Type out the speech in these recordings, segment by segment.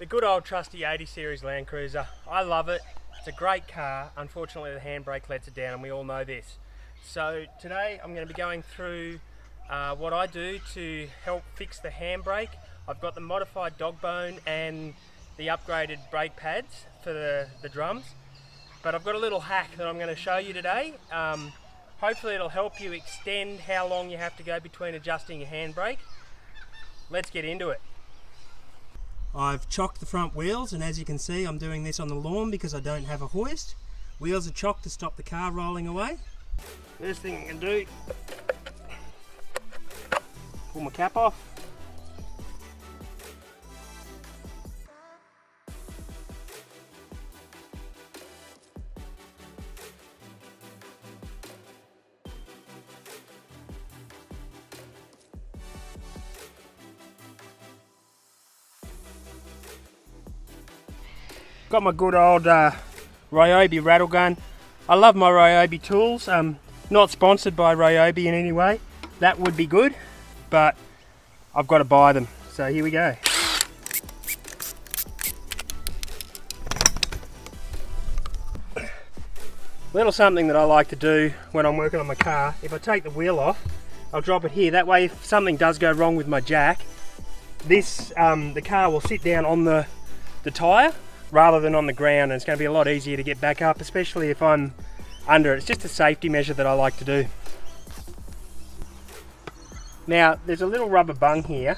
The good old trusty 80 series Land Cruiser. I love it. It's a great car. Unfortunately the handbrake lets it down and we all know this. So today I'm going to be going through what I do to help fix the handbrake. I've got the modified dog bone and the upgraded brake pads for the drums. But I've got a little hack that I'm going to show you today. Hopefully it'll help you extend how long you have to go between adjusting your handbrake. Let's get into it. I've chocked the front wheels, and as you can see I'm doing this on the lawn because I don't have a hoist. Wheels are chocked to stop the car rolling away. First thing I can do, pull my cap off. Got my good old Ryobi rattle gun. I love my Ryobi tools. Not sponsored by Ryobi in any way. That would be good, but I've got to buy them. So here we go. Little something that I like to do when I'm working on my car. If I take the wheel off, I'll drop it here. That way, if something does go wrong with my jack, the car will sit down on the tyre rather than on the ground, and it's going to be a lot easier to get back up, especially if I'm under it. It's just a safety measure that I like to do. Now there's a little rubber bung here.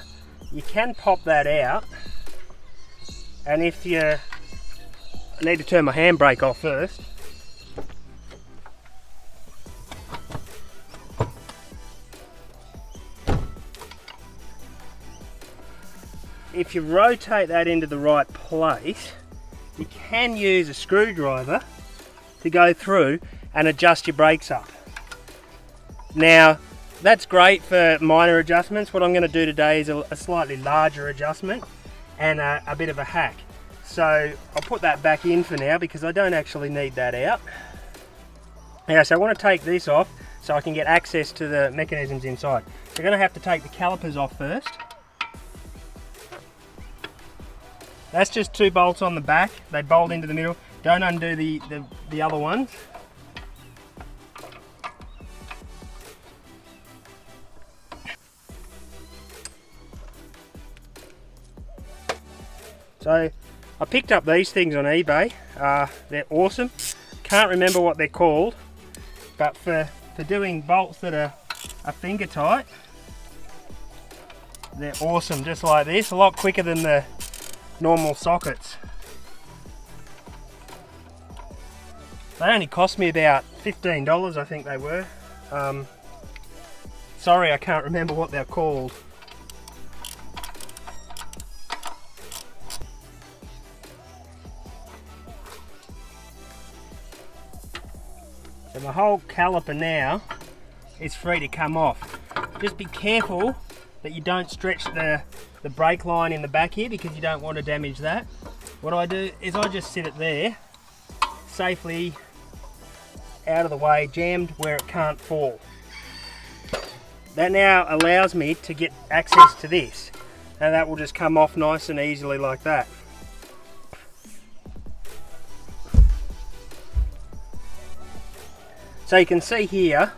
You can pop that out, and if you I need to turn my handbrake off first. If you rotate that into the right place, you can use a screwdriver to go through and adjust your brakes up. Now, that's great for minor adjustments. What I'm going to do today is a slightly larger adjustment and a bit of a hack. So I'll put that back in for now because I don't actually need that out. Now, so I want to take this off so I can get access to the mechanisms inside. So I'm going to have to take the calipers off first. That's just 2 bolts on the back. They bolt into the middle. Don't undo the other ones. So I picked up these things on eBay. They're awesome. Can't remember what they're called, but for doing bolts that are finger tight, they're awesome. Just like this, a lot quicker than the normal sockets. They only cost me about $15, I think they were. Sorry, I can't remember what they're called. So my whole caliper now is free to come off. Just be careful that you don't stretch the brake line in the back here because you don't want to damage that. What I do is I just sit it there, safely out of the way, jammed where it can't fall. That now allows me to get access to this, and that will just come off nice and easily like that. So you can see here,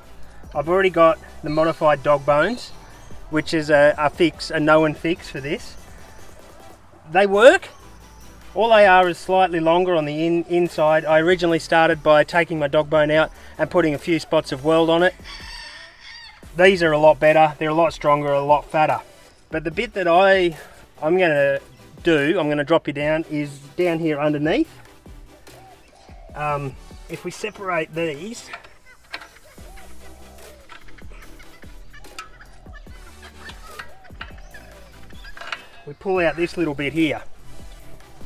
I've already got the modified dog bones, which is a known fix for this. They work. All they are is slightly longer on the inside. I originally started by taking my dog bone out and putting a few spots of weld on it. These are a lot better. They're a lot stronger, a lot fatter. But the bit that I'm going to do, I'm going to drop you down, is down here underneath. If we separate these, we pull out this little bit here.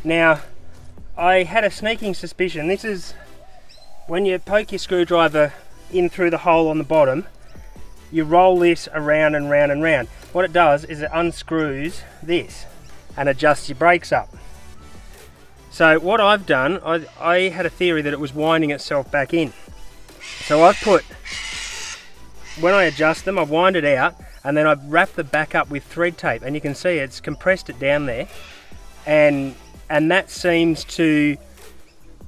Now, I had a sneaking suspicion. This is when you poke your screwdriver in through the hole on the bottom, you roll this around and round and round. What it does is it unscrews this and adjusts your brakes up. So what I've done, I had a theory that it was winding itself back in. So I've put, when I adjust them, I wind it out and then I've wrapped the back up with thread tape, and you can see it's compressed it down there, and and that seems to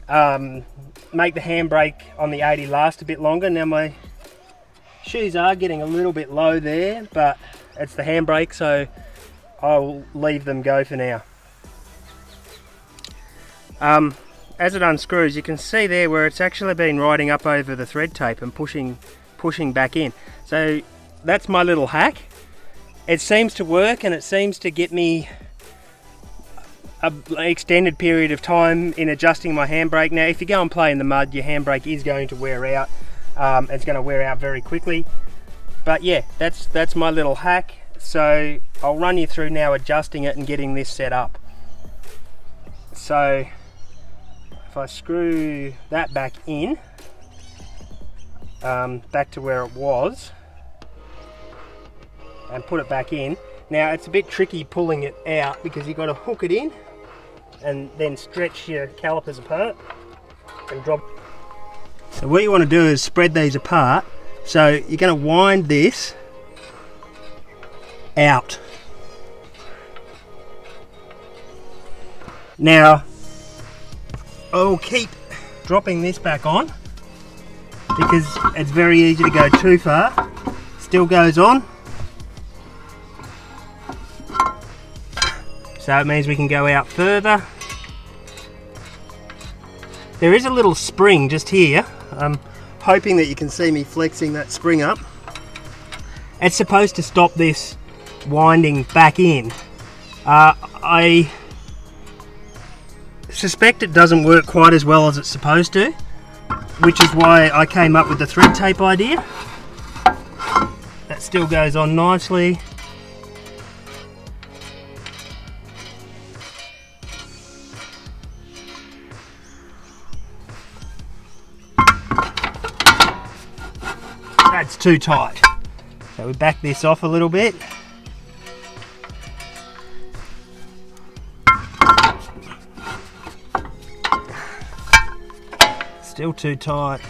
make the handbrake on the 80 last a bit longer. Now my shoes are getting a little bit low there, but it's the handbrake, so I'll leave them go for now. As it unscrews, you can see there where it's actually been riding up over the thread tape and pushing back in. So that's my little hack. It seems to work, and it seems to get me an extended period of time in adjusting my handbrake. Now if you go and play in the mud, your handbrake is going to wear out. It's going to wear out very quickly. But yeah, that's my little hack. So I'll run you through now adjusting it and getting this set up. So if I screw that back in, back to where it was, and put it back in. Now it's a bit tricky pulling it out because you've got to hook it in and then stretch your calipers apart and drop. So what you want to do is spread these apart. So you're going to wind this out. Now I'll keep dropping this back on because it's very easy to go too far. Still goes on. So it means we can go out further. There is a little spring just here. I'm hoping that you can see me flexing that spring up. It's supposed to stop this winding back in. I suspect it doesn't work quite as well as it's supposed to, which is why I came up with the thread tape idea. That still goes on nicely. That's too tight. So we back this off a little bit. Still too tight.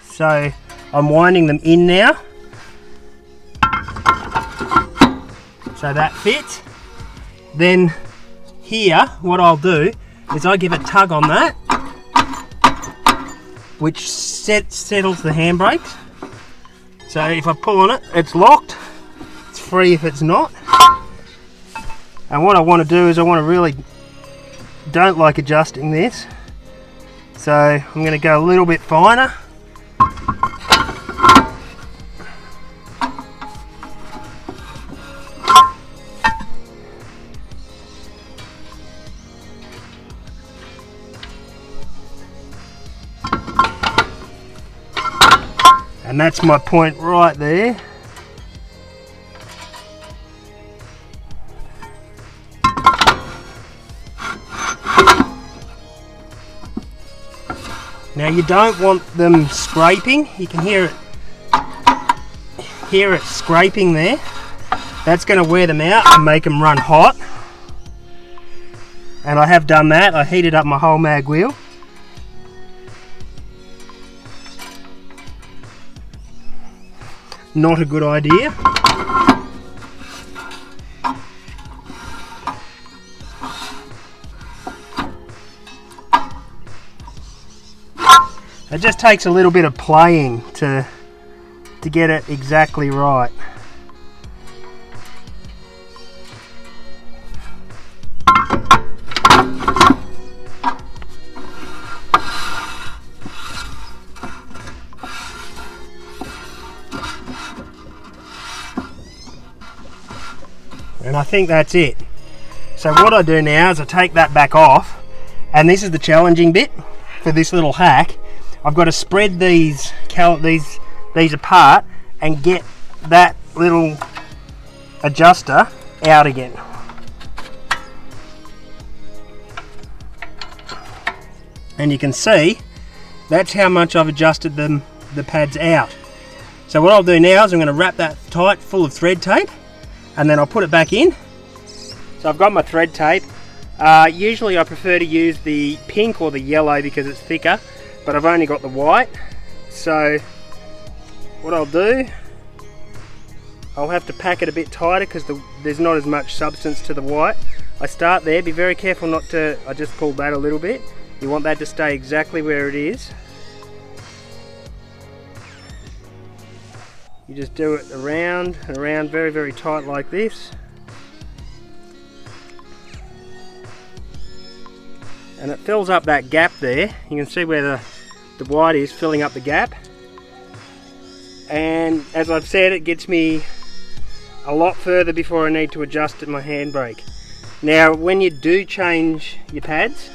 So I'm winding them in now. So that fits. Then here, what I'll do is I give a tug on that, which settles the handbrakes. So if I pull on it, it's locked. It's free if it's not. And what I want to do is don't like adjusting this. So I'm going to go a little bit finer. And that's my point right there. Now you don't want them scraping. You can hear it scraping there. That's going to wear them out and make them run hot. And I have done that. I heated up my whole mag wheel. Not a good idea. It just takes a little bit of playing to get it exactly right. And I think that's it. So what I do now is I take that back off, and this is the challenging bit for this little hack. I've got to spread these apart and get that little adjuster out again. And you can see that's how much I've adjusted the pads out. So what I'll do now is I'm going to wrap that tight full of thread tape, and then I'll put it back in. So I've got my thread tape. Usually I prefer to use the pink or the yellow because it's thicker, but I've only got the white. So what I'll do, I'll have to pack it a bit tighter because there's not as much substance to the white. I start there. Be very careful not to, I just pulled that a little bit. You want that to stay exactly where it is. You just do it around and around, very, very tight like this. And it fills up that gap there. You can see where the white is filling up the gap. And as I've said, it gets me a lot further before I need to adjust my handbrake. Now, when you do change your pads,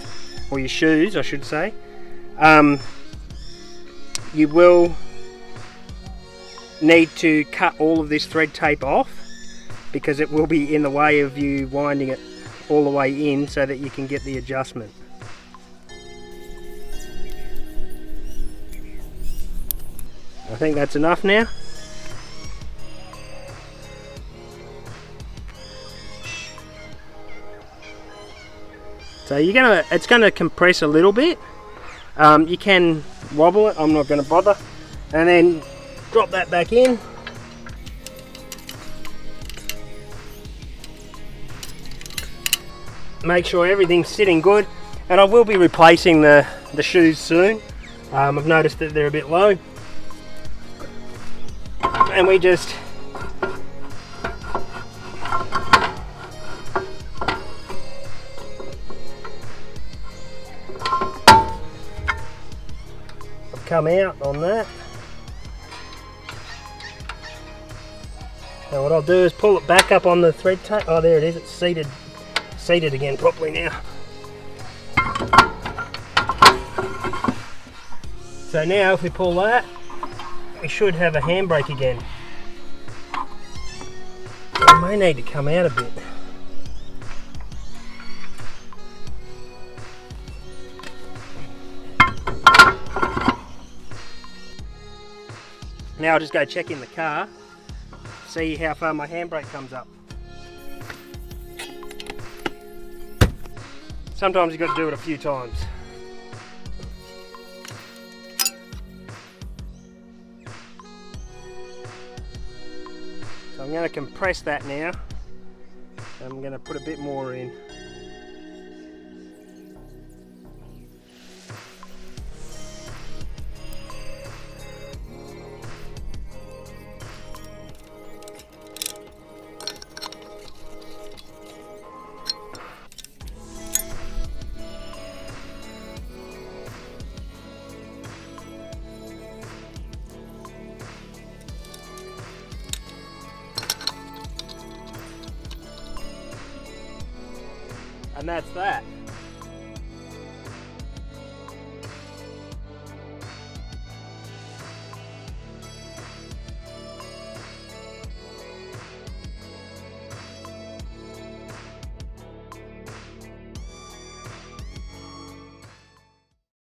or your shoes I should say, you will need to cut all of this thread tape off, because it will be in the way of you winding it all the way in so that you can get the adjustment. I think that's enough now. So it's gonna compress a little bit. You can wobble it, I'm not gonna bother. And then drop that back in. Make sure everything's sitting good. And I will be replacing the shoes soon. I've noticed that they're a bit low. And we just come out on that. Now what I'll do is pull it back up on the thread tape. Oh, there it is, it's seated again properly now. So now if we pull that, we should have a handbrake again. It may need to come out a bit. Now I'll just go check in the car, see how far my handbrake comes up. Sometimes you've got to do it a few times. So I'm going to compress that now. I'm going to put a bit more in. And that's that.